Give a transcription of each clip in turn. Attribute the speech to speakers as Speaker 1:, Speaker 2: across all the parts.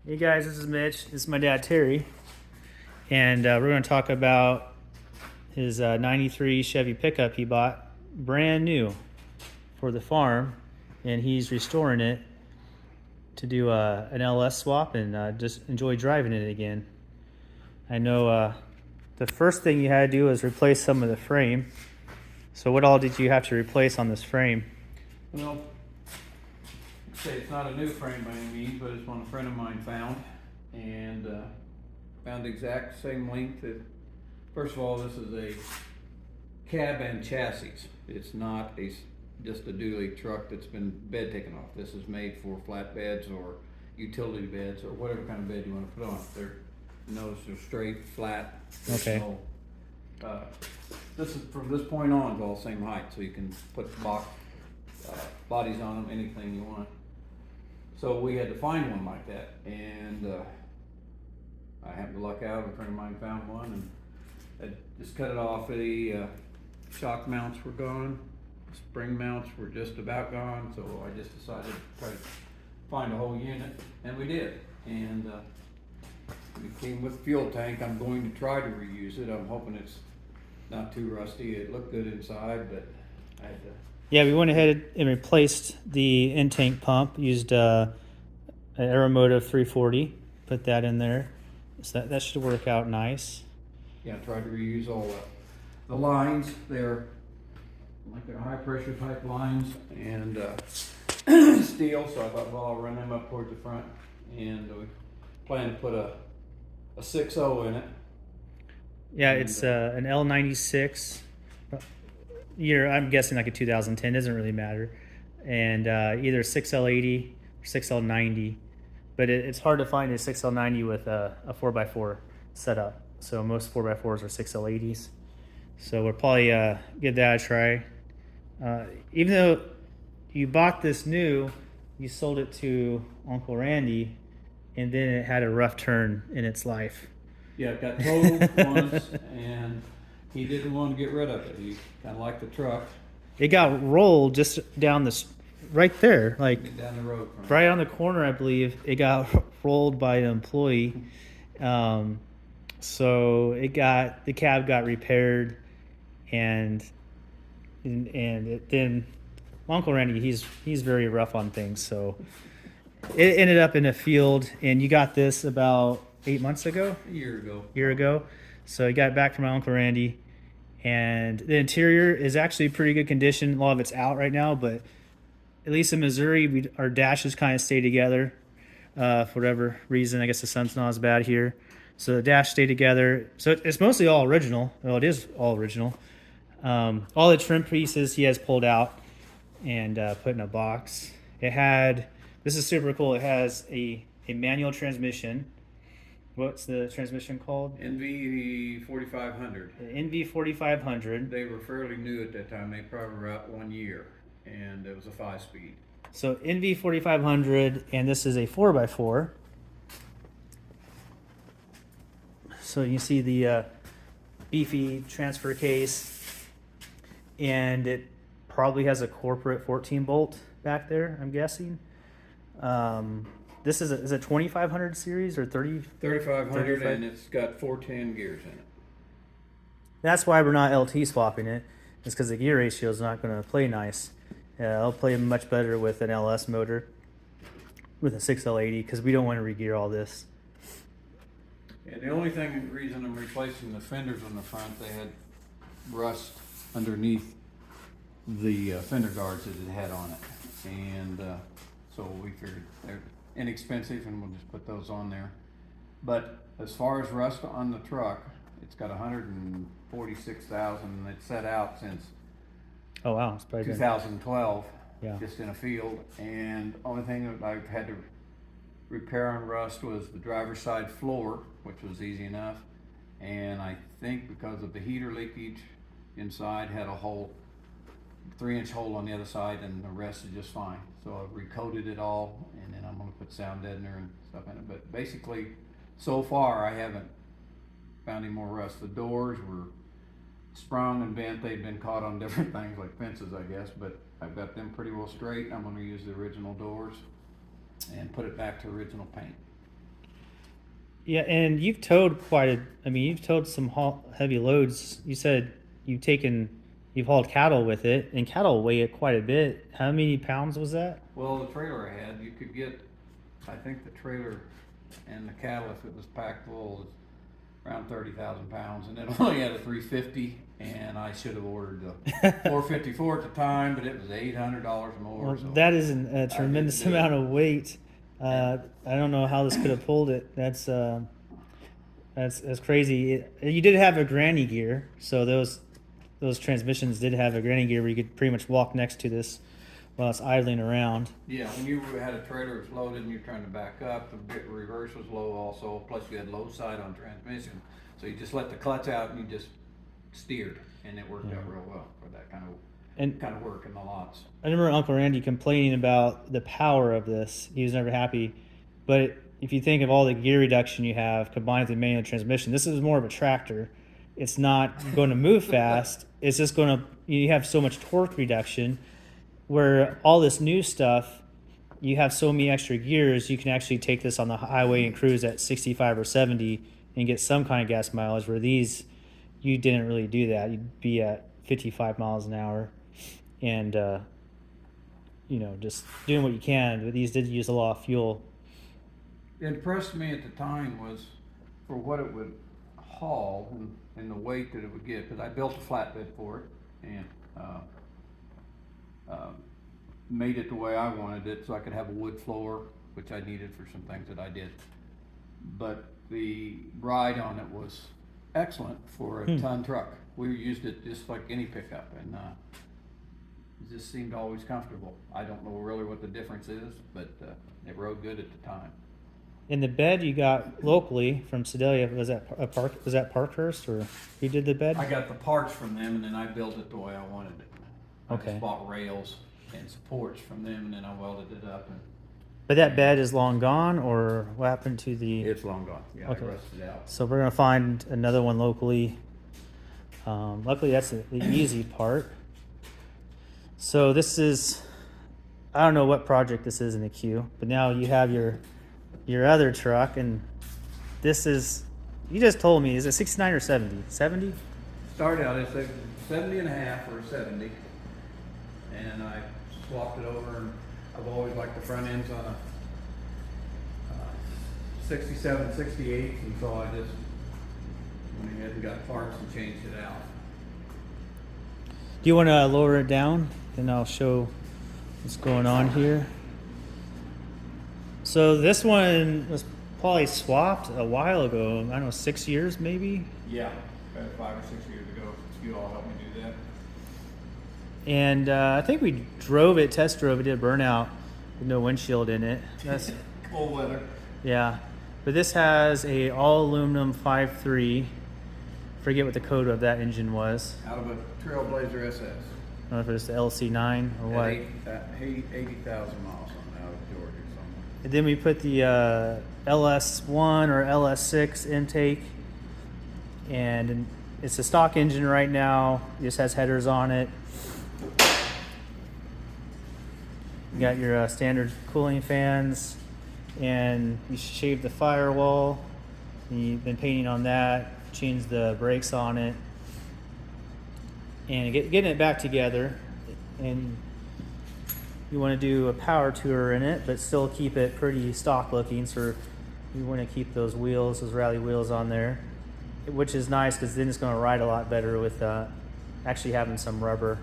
Speaker 1: Hey guys, this is Mitch. This is my dad Terry, and we're going to talk about his '93 Chevy pickup he bought brand new for the farm, and he's restoring it to do an LS swap and just enjoy driving it again. I know the first thing you had to do was replace some of the frame. So what all did you have to replace on this frame?
Speaker 2: Well, say it's not a new frame by any means, but it's one a friend of mine found, and found the exact same length. First of all, this is a cab and chassis. It's not just a dually truck that's been bed taken off. This is made for flatbeds or utility beds or whatever kind of bed you want to put on. Notice they're straight, flat.
Speaker 1: Okay.
Speaker 2: This is from this point on is all the same height, so you can put bodies on them, anything you want. So we had to find one like that, and I happened to luck out. A friend of mine found one, and I just cut it off. The shock mounts were gone, spring mounts were just about gone. So I just decided to try to find a whole unit, and we did. And it came with a fuel tank. I'm going to try to reuse it. I'm hoping it's not too rusty. It looked good inside, but I had to.
Speaker 1: Yeah, we went ahead and replaced the in-tank pump, used an Aeromotive 340, put that in there. So that should work out nice.
Speaker 2: Yeah, tried to reuse all the lines. They're like they're high pressure type lines and steel, so I thought, well, I'll run them up towards the front, and we plan to put a 6.0 in it.
Speaker 1: Yeah, it's an L96 year. I'm guessing like a 2010. Doesn't really matter. And either 6L80 or 6L90. But it's hard to find a 6L90 with a 4x4 setup. So most 4x4s are 6L80s. So we'll probably give that a try. Even though you bought this new, you sold it to Uncle Randy, and then it had a rough turn in its life.
Speaker 2: Yeah, it got totaled once, and he didn't want to get rid of it. He kind of liked the truck.
Speaker 1: It got rolled just down right there, like
Speaker 2: Get down the road from
Speaker 1: right on the corner, I believe. It got rolled by an employee. So the cab got repaired, and then Uncle Randy, he's very rough on things. So it ended up in a field, and you got this about 8 months ago.
Speaker 2: a year
Speaker 1: Year ago. So I got it back from my Uncle Randy, and the interior is actually pretty good condition. A lot of it's out right now, but at least in Missouri, our dashes kind of stay together for whatever reason. I guess the sun's not as bad here, so the dash stay together. So it's mostly all original. Well, it is all original. All the trim pieces he has pulled out and put in a box. This is super cool. It has a manual transmission. What's the transmission called?
Speaker 2: NV 4500.
Speaker 1: NV 4500.
Speaker 2: They were fairly new at that time. They probably were out 1 year, and it was a 5-speed.
Speaker 1: So NV 4500, and this is a 4x4. So you see the beefy transfer case, and it probably has a corporate 14 bolt back there, I'm guessing. This is a 2500 series or
Speaker 2: 3500, and it's got 410 gears in it.
Speaker 1: That's why we're not LT swapping it. It's because the gear ratio is not going to play nice. It'll play much better with an LS motor, with a 6L80, because we don't want to re-gear all this.
Speaker 2: And the only reason I'm replacing the fenders on the front, they had rust underneath the fender guards that it had on it, and so we figured they're inexpensive, and we'll just put those on there. But as far as rust on the truck, it's got 146,000, and it's set out since
Speaker 1: Oh wow, it's probably
Speaker 2: 2012,
Speaker 1: Yeah.
Speaker 2: just in a field. And the only thing that I've had to repair on rust was the driver's side floor, which was easy enough. And I think because of the heater leakage inside, had a 3-inch hole on the other side, and the rest is just fine. So I've recoated it all, and then I'm gonna put sound deadener and stuff in it. But basically, so far, I haven't found any more rust. The doors were sprung and bent. They'd been caught on different things like fences, I guess, but I've got them pretty well straight. I'm gonna use the original doors and put it back to original paint.
Speaker 1: Yeah, and you've towed you've towed some heavy loads. You said you've hauled cattle with it, and cattle weigh it quite a bit. How many pounds was that?
Speaker 2: Well, the trailer I had, you could get, I think the trailer and the cattle, if it was packed full, is around 30,000 pounds, and it only had a 350, and I should have ordered the 454 at the time, but it was $800 more.
Speaker 1: Well,
Speaker 2: So
Speaker 1: that is a tremendous
Speaker 2: do it.
Speaker 1: amount of weight. I don't know how this could have pulled it. That's crazy. You did have a granny gear, so those transmissions did have a granny gear where you could pretty much walk next to this while it's idling around.
Speaker 2: yeah, when you had a trailer that's loaded and you're trying to back up, the reverse was low also, plus you had low side on transmission. So you just let the clutch out and you just steered, and it worked out real well for that kind of work in the lots.
Speaker 1: I remember Uncle Randy complaining about the power of this. He was never happy. But if you think of all the gear reduction you have combined with the manual transmission, this is more of a tractor. It's not going to move fast. It's just you have so much torque reduction, where all this new stuff, you have so many extra gears, you can actually take this on the highway and cruise at 65 or 70 and get some kind of gas mileage, where these, you didn't really do that. You'd be at 55 miles an hour and, just doing what you can, but these did use a lot of fuel.
Speaker 2: It impressed me at the time was for what it would haul and the weight that it would get, because I built a flatbed for it and made it the way I wanted it so I could have a wood floor, which I needed for some things that I did. But the ride on it was excellent for a ton truck. We used it just like any pickup, and it just seemed always comfortable. I don't know really what the difference is, but it rode good at the time.
Speaker 1: In the bed you got locally from Sedalia, was that Parkhurst, or who did the bed?
Speaker 2: I got the parts from them, and then I built it the way I wanted it. I
Speaker 1: Okay.
Speaker 2: just bought rails and supports from them, and then I welded it up. And
Speaker 1: But that bed is long gone, or what happened to the...
Speaker 2: it's long gone. Yeah,
Speaker 1: Okay.
Speaker 2: I rusted out.
Speaker 1: So we're gonna find another one locally. Luckily, that's the easy part. So this is, I don't know what project this is in the queue, but now you have your other truck, and this is, you just told me, is it 69 or 70? 70?
Speaker 2: Started out as 70 and a half or 70, and I swapped it over, and I've always liked the front ends on a 67, 68, and so I just went ahead and got parts and changed it out.
Speaker 1: Do you want to lower it down? Then I'll show what's going on here. So this one was probably swapped a while ago. I don't know, 6 years maybe?
Speaker 2: Yeah, about 5 or 6 years ago. You all helped me do that.
Speaker 1: And I think we test drove it, did a burnout with no windshield in it. That's
Speaker 2: Cold weather.
Speaker 1: yeah. But this has a all aluminum 5.3. Forget what the code of that engine was.
Speaker 2: Out of a Trailblazer SS.
Speaker 1: I don't know if it was the LC9 or what.
Speaker 2: 80,000 miles on it out of Georgia somewhere.
Speaker 1: And then we put the LS1 or LS6 intake, and it's a stock engine right now. It just has headers on it. You got your standard cooling fans, and you shaved the firewall. And you've been painting on that, changed the brakes on it, and getting it back together. And you want to do a power tour in it, but still keep it pretty stock looking. So you want to keep those wheels, those rally wheels on there, which is nice because then it's going to ride a lot better with actually having some rubber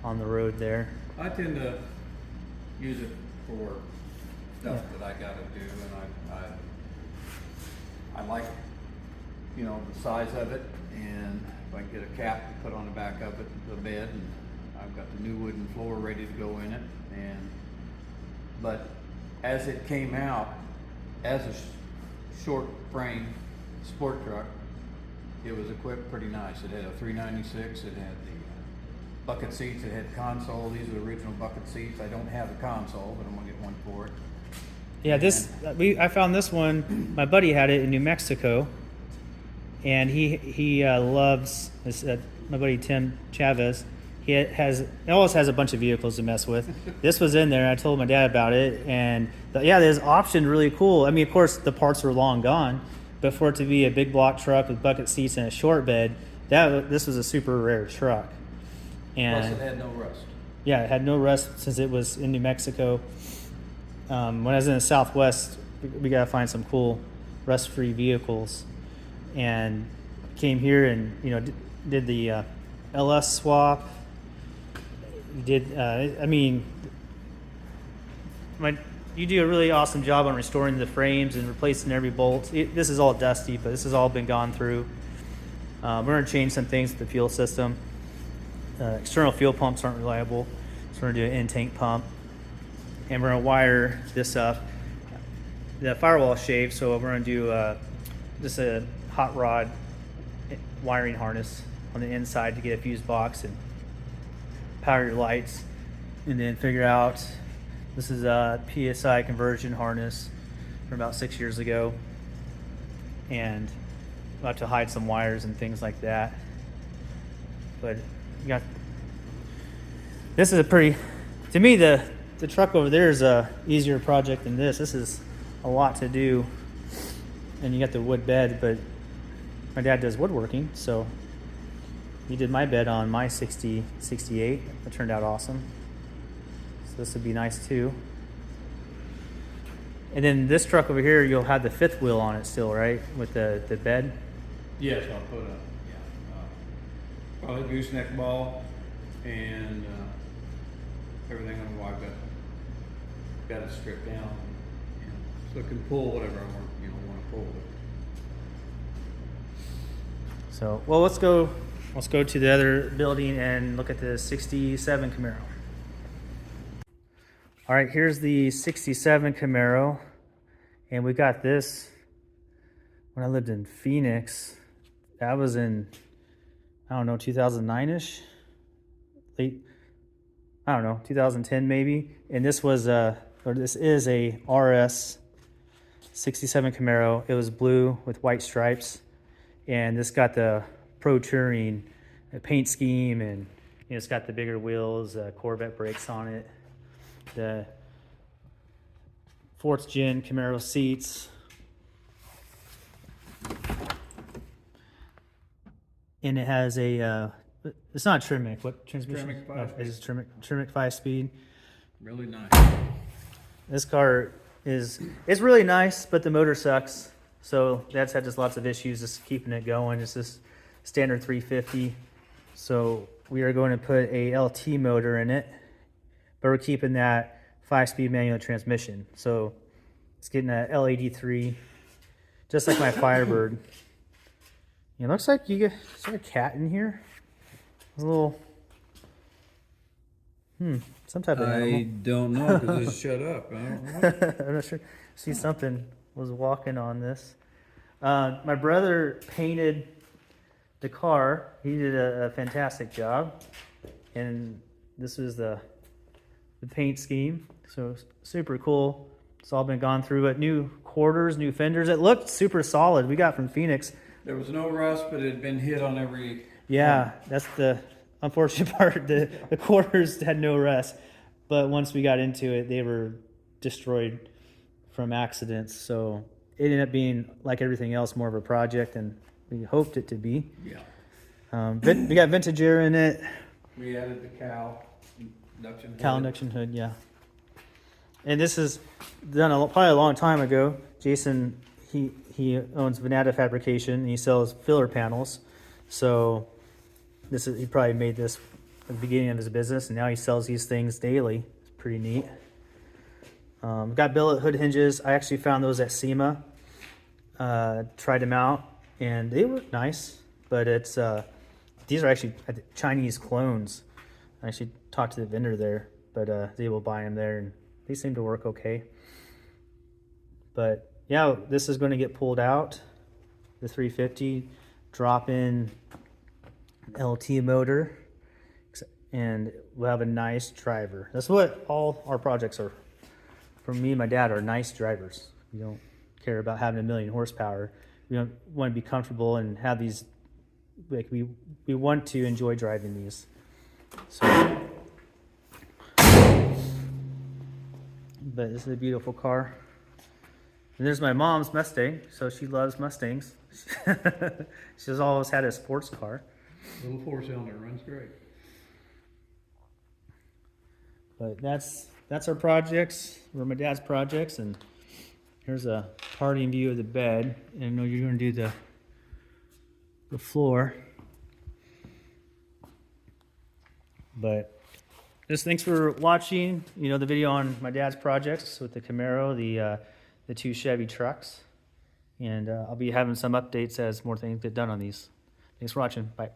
Speaker 1: on the road there.
Speaker 2: I tend to use it for stuff that I gotta do, and I like, the size of it, and if I can get a cap to put on the back of it, the bed, and I've got the new wooden floor ready to go in it, but as it came out, as a short frame sport truck, it was equipped pretty nice. It had a 396, it had the bucket seats, it had console. These are the original bucket seats. I don't have a console, but I'm gonna get one for it.
Speaker 1: Yeah, I found this one. My buddy had it in New Mexico, and he loves this. My buddy Tim Chavez. He always has a bunch of vehicles to mess with. This was in there. I told my dad about it, and this option really cool. I mean, of course, the parts were long gone, but for it to be a big block truck with bucket seats and a short bed, this was a super rare truck.
Speaker 2: Plus
Speaker 1: And
Speaker 2: it had no rust.
Speaker 1: yeah, it had no rust since it was in New Mexico. When I was in the Southwest, we got to find some cool rust-free vehicles, and came here and did the LS swap. You do a really awesome job on restoring the frames and replacing every bolt. This is all dusty, but this has all been gone through. We're going to change some things with the fuel system. External fuel pumps aren't reliable, so we're going to do an in-tank pump. And we're going to wire this up. The firewall shaved, so we're going to do just a hot rod wiring harness on the inside to get a fuse box and power your lights. And then figure out, this is a PSI conversion harness from about 6 years ago. And we'll have to hide some wires and things like that. But this is a pretty, to me, the truck over there is a easier project than this. This is a lot to do, and you got the wood bed, but my dad does woodworking, so he did my bed on my 68. It turned out awesome. So this would be nice too. And then this truck over here, you'll have the fifth wheel on it still, right? With the bed?
Speaker 2: Yes, I'll put probably gooseneck ball and everything on the wide got it stripped down, so it can pull whatever I want to pull.
Speaker 1: So, well, let's go to the other building and look at the 67 Camaro. All right, here's the 67 Camaro, and we got this when I lived in Phoenix. That was in, I don't know, 2009-ish, late, I don't know, 2010 maybe. And this was this is a RS 67 Camaro. It was blue with white stripes, and this got the Pro Touring paint scheme, and it's got the bigger wheels, Corvette brakes on it, the 4th gen Camaro seats, and it has a it's not a Tremec. What transmission?
Speaker 2: Tremec 5-speed.
Speaker 1: It's Tremec 5-speed.
Speaker 2: Really nice.
Speaker 1: This car it's really nice, but the motor sucks. So that's had just lots of issues just keeping it going. It's this standard 350. So we are going to put a LT motor in it, but we're keeping that 5-speed manual transmission. So it's getting a L83, just like my Firebird. It looks like is there a cat in here? A little, some type of animal.
Speaker 2: I don't know because it's shut up. I don't know.
Speaker 1: I'm not sure. See, something was walking on this. My brother painted the car. He did a fantastic job, and this was the paint scheme. So super cool. It's all been gone through it. New quarters, new fenders. It looked super solid. We got from Phoenix.
Speaker 2: There was no rust, but it had been hit on every.
Speaker 1: Yeah, that's the unfortunate part. The quarters had no rust, but once we got into it, they were destroyed from accidents. So it ended up being, like everything else, more of a project than we hoped it to be.
Speaker 2: Yeah.
Speaker 1: We got vintage air in it.
Speaker 2: We added the cow induction.
Speaker 1: Cow induction hood, yeah. And this is done probably a long time ago. Jason, he owns Venata Fabrication, and he sells filler panels. So he probably made this at the beginning of his business, and now he sells these things daily. It's pretty neat. Got billet hood hinges. I actually found those at SEMA. Tried them out, and they look nice, but these are actually Chinese clones. I actually talked to the vendor there, but I was able to buy them there, and they seem to work okay. But yeah, this is going to get pulled out, the 350, drop in LT motor, and we'll have a nice driver. That's what all our projects are. For me and my dad, are nice drivers. We don't care about having 1 million horsepower. We don't want to be comfortable and have these, like we want to enjoy driving these. So, but this is a beautiful car. And there's my mom's Mustang, so she loves Mustangs. She's always had a sports car.
Speaker 2: Little four-cylinder, runs great.
Speaker 1: But that's our projects, or my dad's projects, and here's a parting view of the bed. And I know you're gonna do the floor. But just thanks for watching, the video on my dad's projects with the Camaro, the 2 Chevy trucks. And I'll be having some updates as more things get done on these. Thanks for watching. Bye.